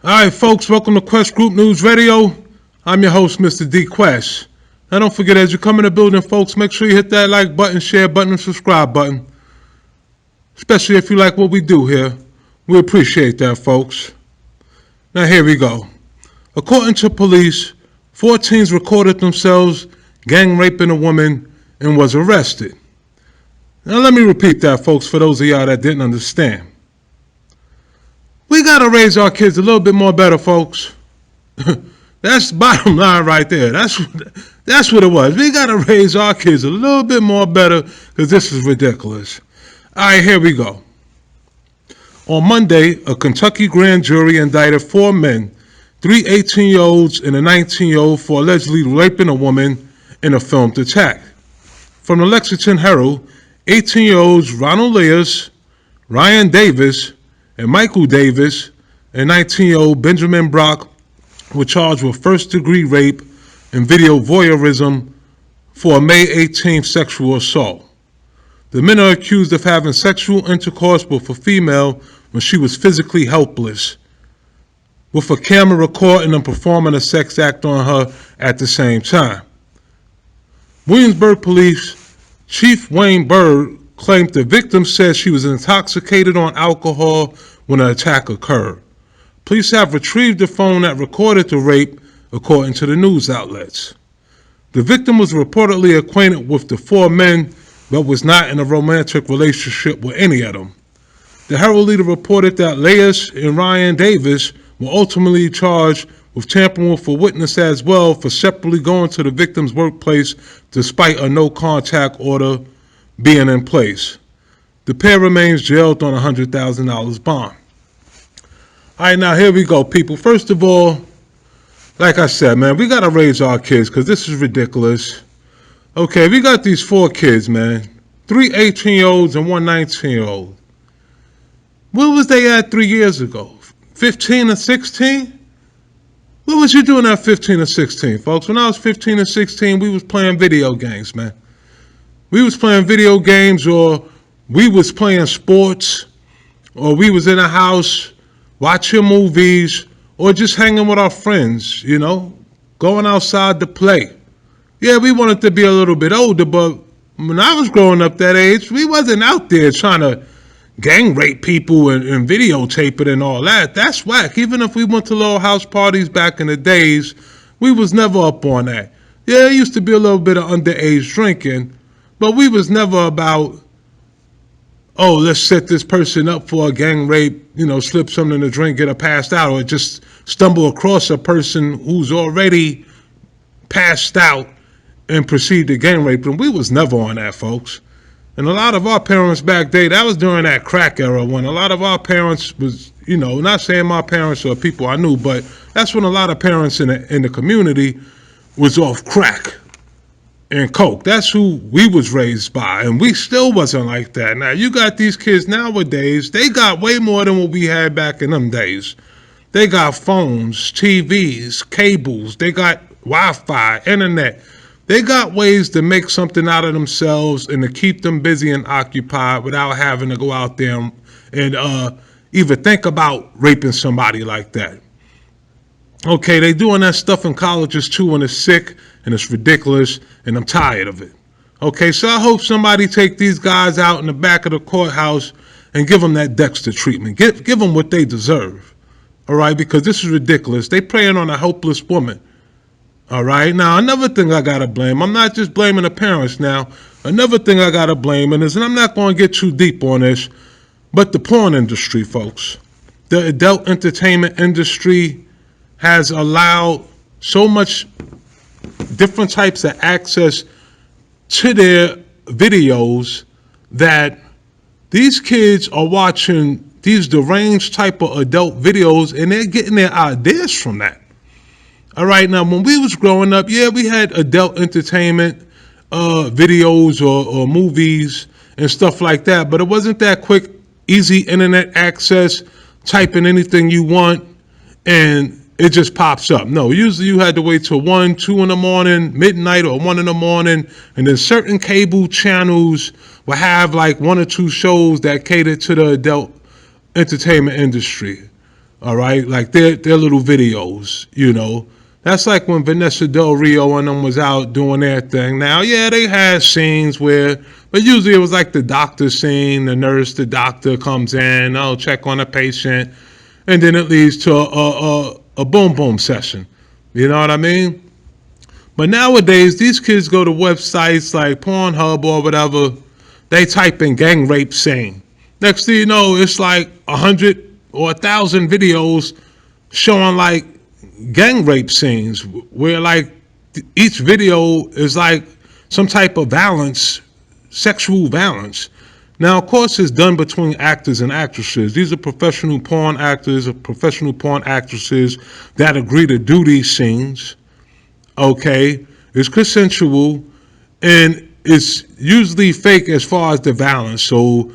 All right, folks, welcome to Quest Group News Radio. I'm your host, Mr. D Quest. Now, don't forget, as you come in the building, folks, make sure you hit that like button, share button, and subscribe button. Especially if you like what we do here. We appreciate that, folks. Now, here we go. According to police, 4 teens recorded themselves gang raping a woman and was arrested. Now, let me repeat that, folks, for those of y'all that didn't understand. We got to raise our kids a little bit more better, folks. That's the bottom line right there. That's what it was. We got to raise our kids a little bit more better because this is ridiculous. All right, here we go. On Monday, a Kentucky grand jury indicted 4 men, 3 18-year-olds and a 19-year-old for allegedly raping a woman in a filmed attack. From the Lexington Herald, 18-year-olds Ronald Leas, Ryan Davis, and Michael Davis, and 19-year-old Benjamin Brock were charged with first-degree rape and video voyeurism for a May 18th sexual assault. The men are accused of having sexual intercourse with a female when she was physically helpless, with a camera recording and performing a sex act on her at the same time. Williamsburg Police Chief Wayne Bird claimed the victim said she was intoxicated on alcohol when the attack occurred. Police have retrieved the phone that recorded the rape, according to the news outlets. The victim was reportedly acquainted with the 4 men, but was not in a romantic relationship with any of them. The Herald leader reported that Leas and Ryan Davis were ultimately charged with tampering with a witness as well for separately going to the victim's workplace despite a no-contact order being in place. The pair remains jailed on a $100,000 bond. All right, now here we go, people. First of all, like I said, man, we got to raise our kids because this is ridiculous. Okay, we got these 4 kids, man. 3 18-year-olds and 1 19-year-old. Where was they at 3 years ago? 15 and 16? What was you doing at 15 and 16, folks? When I was 15 and 16, we was playing video games, man. We was playing video games, or we was playing sports, or we was in a house watching movies, or just hanging with our friends, you know, going outside to play. Yeah, we wanted to be a little bit older, but when I was growing up that age, we wasn't out there trying to gang rape people and videotape it and all that. That's whack. Even if we went to little house parties back in the days, we was never up on that. Yeah, it used to be a little bit of underage drinking, but we was never about, oh, let's set this person up for a gang rape, you know, slip something to drink, get her passed out, or just stumble across a person who's already passed out and proceed to gang rape them. We was never on that, folks. And a lot of our parents back then, that was during that crack era when a lot of our parents was, you know, not saying my parents or people I knew, but that's when a lot of parents in the community was off crack and coke. That's who we was raised by, and we still wasn't like that. Now, you got these kids nowadays, they got way more than what we had back in them days. They got phones, TVs, cables, they got Wi-Fi, internet. They got ways to make something out of themselves and to keep them busy and occupied without having to go out there and even think about raping somebody like that. Okay, they doing that stuff in colleges too, and it's sick and it's ridiculous, and I'm tired of it. Okay, so I hope somebody take these guys out in the back of the courthouse and give them that Dexter treatment. Give them what they deserve. All right, because this is ridiculous. They preying on a helpless woman. All right, now another thing I gotta blame, I'm not just blaming the parents now. Another thing I gotta blame, and I'm not going to get too deep on this, but the porn industry, folks. The adult entertainment industry has allowed so much different types of access to their videos that these kids are watching these deranged type of adult videos and they're getting their ideas from that. All right, now when we was growing up, yeah, we had adult entertainment videos or movies and stuff like that, but it wasn't that quick, easy internet access, type in anything you want, and it just pops up. No, usually you had to wait till 1, 2 in the morning, midnight or 1 in the morning, and then certain cable channels will have like 1 or 2 shows that cater to the adult entertainment industry. All right, like their little videos, you know. That's like when Vanessa Del Rio and them was out doing their thing. Now, yeah, they had scenes where, but usually it was like the doctor scene, the nurse, the doctor comes in, oh, check on a patient, and then it leads to a boom boom session. You know what I mean? But nowadays, these kids go to websites like Pornhub or whatever. They type in gang rape scene. Next thing you know, it's like 100 or 1,000 videos showing like gang rape scenes where like each video is like some type of violence, sexual violence. Now, of course, it's done between actors and actresses. These are professional porn actors or professional porn actresses that agree to do these scenes. Okay, it's consensual, and it's usually fake as far as the violence. So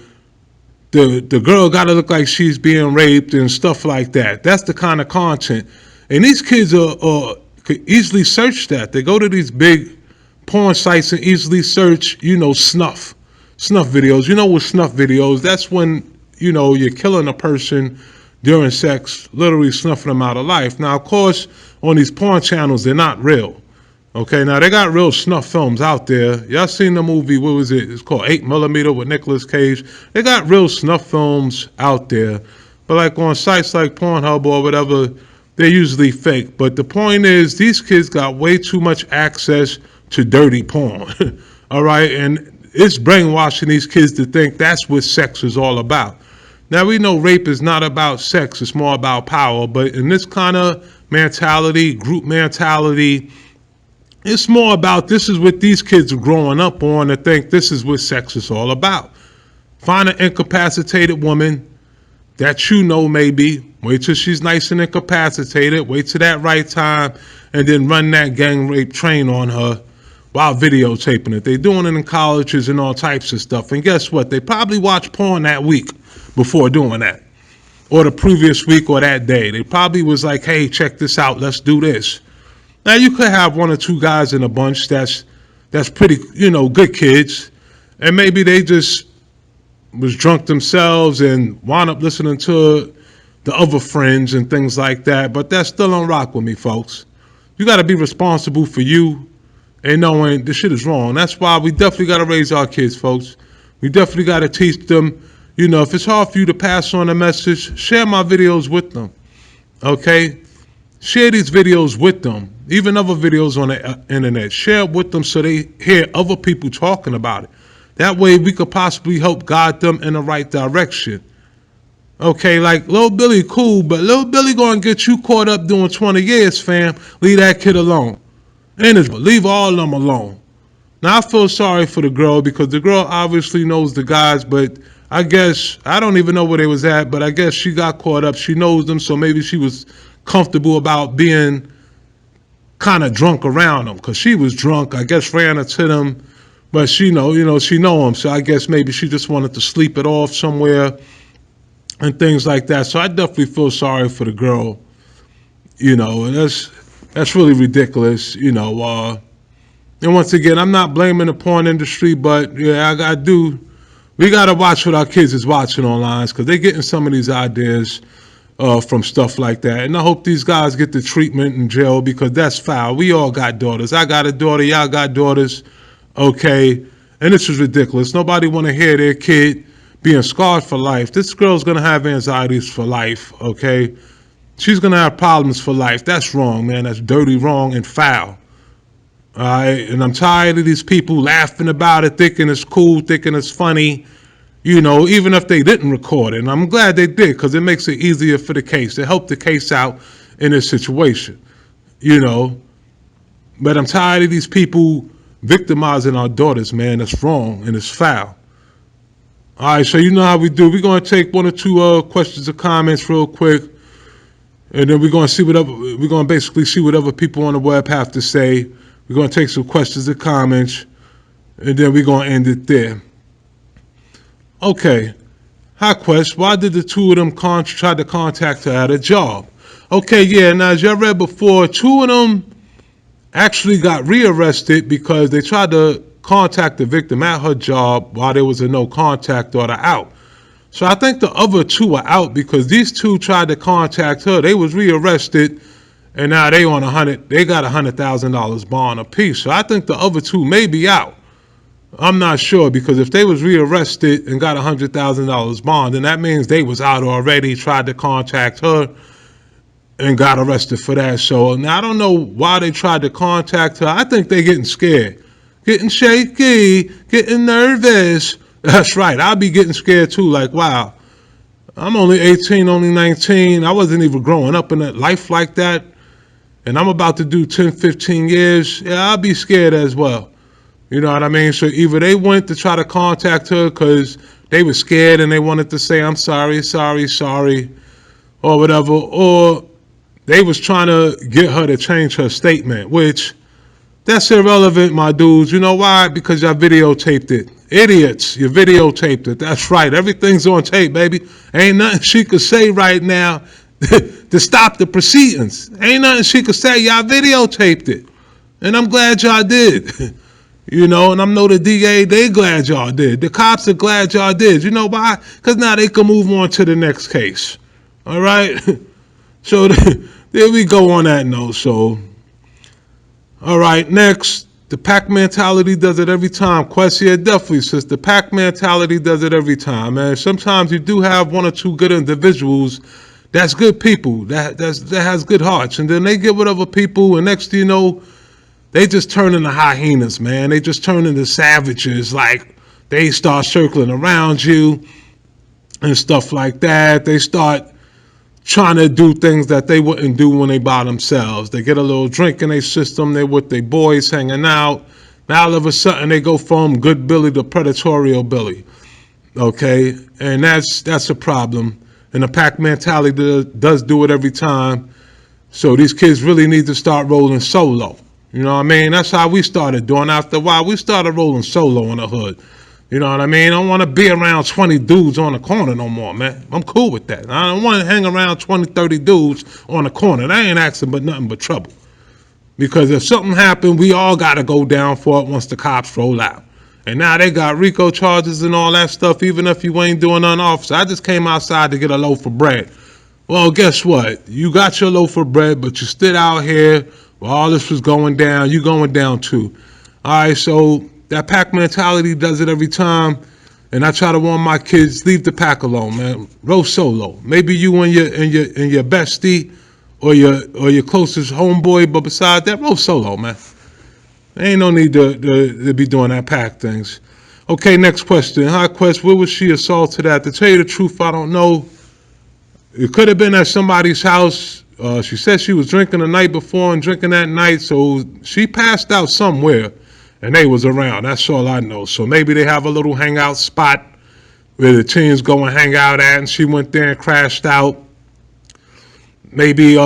the girl got to look like she's being raped and stuff like that. That's the kind of content, and these kids could easily search that. They go to these big porn sites and easily search, snuff videos. You know, with snuff videos, that's when you're killing a person during sex, literally snuffing them out of life. Now, of course, on these porn channels, they're not real. Okay, now they got real snuff films out there. Y'all seen the movie, what was it? It's called 8mm with Nicolas Cage. They got real snuff films out there. But like on sites like Pornhub or whatever, they're usually fake. But the point is, these kids got way too much access to dirty porn. All right, and it's brainwashing these kids to think that's what sex is all about. Now, we know rape is not about sex, it's more about power. But in this kind of mentality, group mentality, it's more about this is what these kids are growing up on to think this is what sex is all about. Find an incapacitated woman that maybe, wait till she's nice and incapacitated, wait till that right time, and then run that gang rape train on her while videotaping it. They're doing it in colleges and all types of stuff. And guess what? They probably watched porn that week before doing that, or the previous week or that day. They probably was like, hey, check this out, let's do this. Now, you could have one or two guys in a bunch that's pretty, good kids, and maybe they just was drunk themselves and wound up listening to the other friends and things like that, but that still don't rock with me, folks. You got to be responsible for you and knowing this shit is wrong. That's why we definitely got to raise our kids, folks. We definitely got to teach them, if it's hard for you to pass on a message, share my videos with them, okay? Share these videos with them, even other videos on the internet. Share it with them so they hear other people talking about it. That way we could possibly help guide them in the right direction. Okay, like Lil Billy, cool, but Lil Billy gonna get you caught up doing 20 years, fam. Leave that kid alone. And leave all of them alone. Now, I feel sorry for the girl because the girl obviously knows the guys, but I guess, I don't even know where they was at, but I guess she got caught up. She knows them, so maybe she was comfortable about being kind of drunk around them because she was drunk. I guess ran into them, but she know them. So I guess maybe she just wanted to sleep it off somewhere and things like that. So I definitely feel sorry for the girl. And that's really ridiculous. And once again, I'm not blaming the porn industry, but yeah, we got to watch what our kids is watching online because they're getting some of these ideas from stuff like that. And I hope these guys get the treatment in jail because that's foul. We all got daughters. I got a daughter. Y'all got daughters. Okay. And this is ridiculous. Nobody want to hear their kid being scarred for life. This girl's going to have anxieties for life. Okay. She's going to have problems for life. That's wrong, man. That's dirty, wrong, and foul. All right. And I'm tired of these people laughing about it, thinking it's cool, thinking it's funny. Even if they didn't record it. And I'm glad they did because it makes it easier for the case. It helped the case out in this situation, But I'm tired of these people victimizing our daughters, man. That's wrong and it's foul. All right, so you know how we do. We're going to take one or two questions or comments real quick. And then we're going to basically see what other people on the web have to say. We're going to take some questions or comments. And then we're going to end it there. Okay, hi Quest, why did the two of them try to contact her at a job? Okay, yeah, now as y'all read before, two of them actually got rearrested because they tried to contact the victim at her job while there was a no contact order out. So I think the other two are out because these two tried to contact her. They was rearrested, and now they on They got $100,000 bond apiece. So I think the other two may be out. I'm not sure because if they was rearrested and got $100,000 bond, then that means they was out already. Tried to contact her and got arrested for that. So now I don't know why they tried to contact her. I think they getting scared, getting shaky, getting nervous. That's right. I'll be getting scared too. Like, wow, I'm only 18, only 19. I wasn't even growing up in a life like that. And I'm about to do 10, 15 years. Yeah, I'll be scared as well. You know what I mean? So either they went to try to contact her because they were scared and they wanted to say, I'm sorry, or whatever, or they was trying to get her to change her statement, which that's irrelevant, my dudes. You know why? Because y'all videotaped it. Idiots, you videotaped it. That's right. Everything's on tape, baby. Ain't nothing she could say right now to stop the proceedings. Ain't nothing she could say. Y'all videotaped it. And I'm glad y'all did. You know, and I know the DA, they glad y'all did. The cops are glad y'all did. You know why? Because now they can move on to the next case. All right? So there we go on that note. So, all right, next. The pack mentality does it every time. Quest, yeah, definitely, sis. The pack mentality does it every time, man. Sometimes you do have one or two good individuals that's good people, that has good hearts. And then they get with other people, and next thing you know, they just turn into hyenas, man. They just turn into savages. Like, they start circling around you and stuff like that. They start trying to do things that they wouldn't do when they by themselves. They get a little drink in their system. They're with their boys hanging out. Now all of a sudden they go from good Billy to predatorial Billy. Okay? And that's a problem. And the pack mentality does do it every time. So these kids really need to start rolling solo. You know what I mean? That's how we started doing. After a while, we started rolling solo in the hood. You know what I mean? I don't want to be around 20 dudes on the corner no more, man. I'm cool with that. I don't want to hang around 20, 30 dudes on the corner. That ain't asking but nothing but trouble. Because if something happened, we all got to go down for it once the cops roll out. And now they got RICO charges and all that stuff, even if you ain't doing nothing, officer. I just came outside to get a loaf of bread. Well, guess what? You got your loaf of bread, but you stood out here while all this was going down. You going down too. All right, so that pack mentality does it every time. And I try to warn my kids, leave the pack alone, man. Roll solo. Maybe you and your bestie or your closest homeboy, but besides that, roll solo, man. There ain't no need to be doing that pack things. Okay, next question. Hi, Quest, where was she assaulted at? To tell you the truth, I don't know. It could have been at somebody's house. She said she was drinking the night before and drinking that night, so she passed out somewhere, and they was around. That's all I know. So maybe they have a little hangout spot where the teens go and hang out at, and she went there and crashed out. Maybe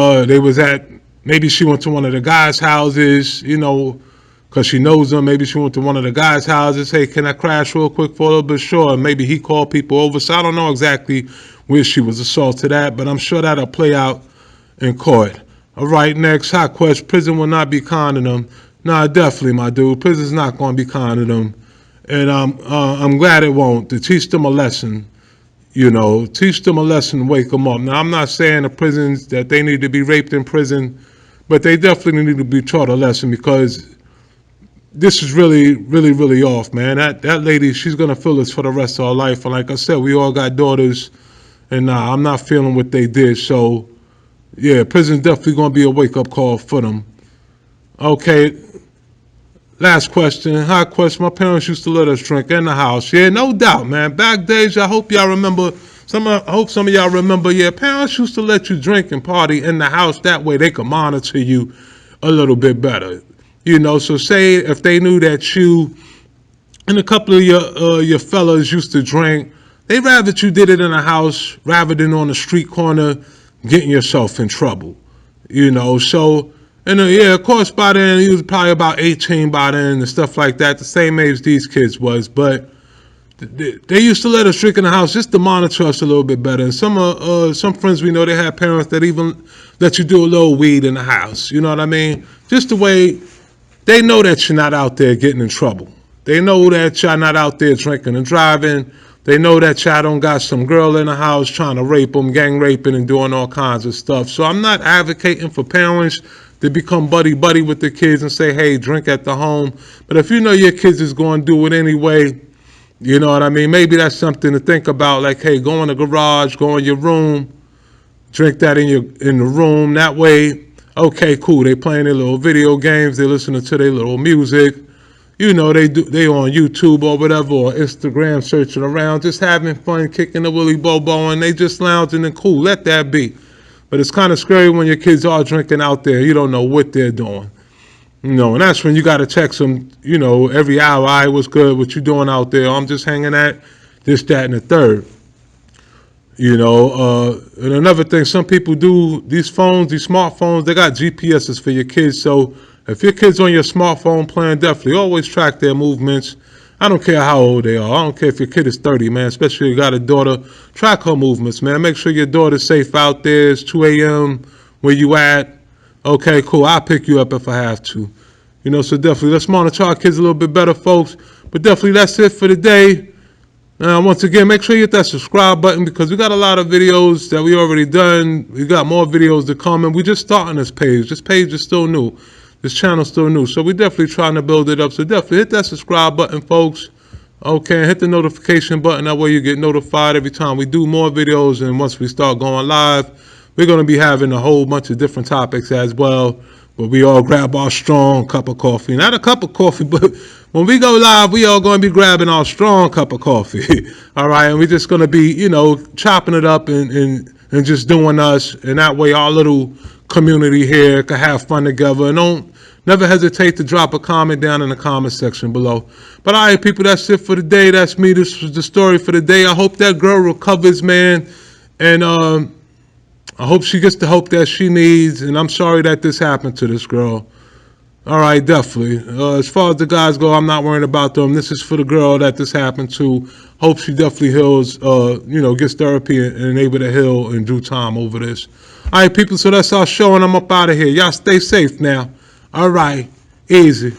maybe she went to one of the guys' houses, you know, because she knows them. Maybe she went to one of the guys' houses. Hey, can I crash real quick for a little bit? Sure. And maybe he called people over. So I don't know exactly where she was assaulted at, but I'm sure that'll play out in court. All right, next, hot question. Prison will not be kind to them. Nah, definitely, my dude. Prison's not going to be kind to them. And I'm glad it won't. To teach them a lesson, you know, teach them a lesson, wake them up. Now, I'm not saying the prisons that they need to be raped in prison, but they definitely need to be taught a lesson because this is really, really, really off, man. That lady, she's going to feel this for the rest of her life. And like I said, we all got daughters, and I'm not feeling what they did. So, yeah, prison's definitely going to be a wake-up call for them. Okay, last question. Hi, question. My parents used to let us drink in the house. Yeah, no doubt, man. Back days, I hope y'all remember. I hope some of y'all remember. Yeah, parents used to let you drink and party in the house. That way they could monitor you a little bit better. You know, so say if they knew that you and a couple of your fellas used to drink, they'd rather you did it in a house rather than on the street corner getting yourself in trouble. You know, so, and yeah, of course, by then, he was probably about 18 by then and stuff like that, the same age these kids was, but they used to let us drink in the house just to monitor us a little bit better. And some friends we know, they had parents that even let you do a little weed in the house. You know what I mean? Just the way they know that you're not out there getting in trouble. They know that you're not out there drinking and driving. They know that y'all don't got some girl in the house trying to rape them, gang raping, and doing all kinds of stuff. So I'm not advocating for parents to become buddy-buddy with the kids and say, hey, drink at the home. But if you know your kids is going to do it anyway, you know what I mean? Maybe that's something to think about. Like, hey, go in the garage, go in your room, drink that in the room. That way, okay, cool. They playing their little video games. They listening to their little music. You know, they on YouTube or whatever, or Instagram searching around, just having fun, kicking the willy bobo, and they just lounging and cool. Let that be. But it's kind of scary when your kids are drinking out there. You don't know what they're doing. You know, and that's when you got to text them, you know, every hour. All right, what's good? What you doing out there? I'm just hanging at this, that, and the third. You know, and another thing, some people do, these phones, these smartphones, they got GPSs for your kids. So if your kid's on your smartphone plan, definitely always track their movements. I don't care how old they are. I don't care if your kid is 30, man, especially if you got a daughter. Track her movements, man. Make sure your daughter's safe out there. It's 2 a.m. Where you at? Okay, cool. I'll pick you up if I have to. You know, so definitely let's monitor our kids a little bit better, folks. But definitely that's it for today. Once again, make sure you hit that subscribe button because we got a lot of videos that we already done. We got more videos to come, and we just starting this page. This page is still new. This channel's still new, so we're definitely trying to build it up. So definitely hit that subscribe button, folks. Okay, hit the notification button. That way you get notified every time we do more videos, and once we start going live, we're going to be having a whole bunch of different topics as well, where we all grab our strong cup of coffee. Not a cup of coffee, but when we go live, we all going to be grabbing our strong cup of coffee. All right, and we're just going to be, you know, chopping it up and just doing us. And that way our little community here can have fun together. And never hesitate to drop a comment down in the comment section below. But all right, people, that's it for the day. That's me. This was the story for the day. I hope that girl recovers, man. And I hope she gets the help that she needs. And I'm sorry that this happened to this girl. All right, definitely. As far as the guys go, I'm not worrying about them. This is for the girl that this happened to. Hope she definitely heals, you know, gets therapy and able to heal in due time over this. All right, people, so that's our show, and I'm up out of here. Y'all stay safe now. All right, easy.